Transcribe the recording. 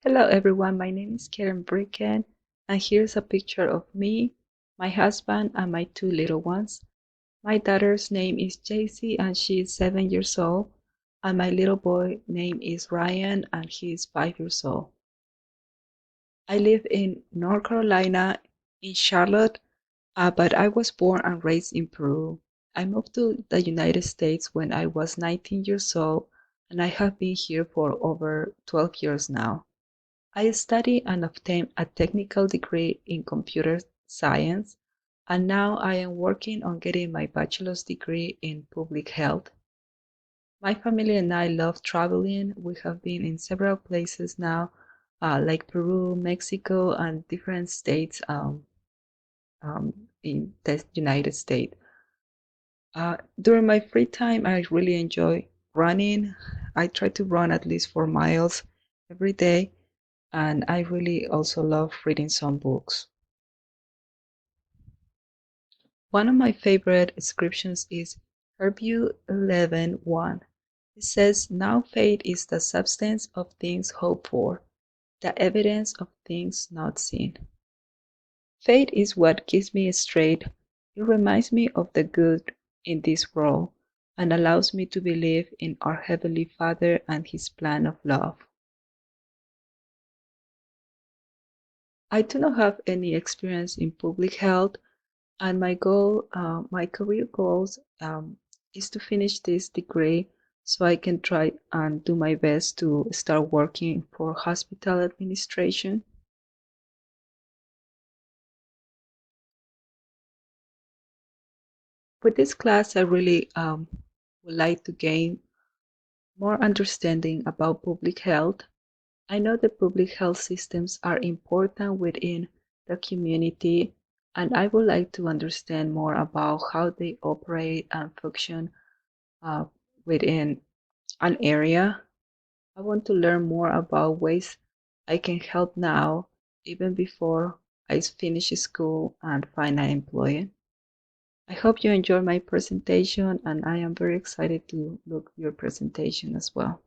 Hello everyone, my name is Vreeken, and here's a picture of me, my husband, and my two little ones. My daughter's name is Jaycee and she is 7 years old, and my little boy name is Ryan and he is 5 years old. I live in North Carolina, in Charlotte, but I was born and raised in Peru. I moved to the United States when I was 19 years old, and I have been here for over 12 years now. I studied and obtained a technical degree in computer science, and now I am working on getting my bachelor's degree in public health. My family and I love traveling. We have been in several places now, like Peru, Mexico, and different states in the United States. During my free time, I really enjoy running. I try to run at least 4 miles every day, and I really also love reading some books. One of my favorite inscriptions is Hebrews 11:1. It says, "Now faith is the substance of things hoped for, the evidence of things not seen." Faith is what gives me strength. It reminds me of the good in this world and allows me to believe in our Heavenly Father and His plan of love. I do not have any experience in public health, and my career goals is to finish this degree so I can try and do my best to start working for hospital administration. With this class, I really would like to gain more understanding about public health. I know that public health systems are important within the community, and I would like to understand more about how they operate and function uh, within an area. I want to learn more about ways I can help now, even before I finish school and find an employer. I hope you enjoyed my presentation, and I am very excited to look your presentation as well.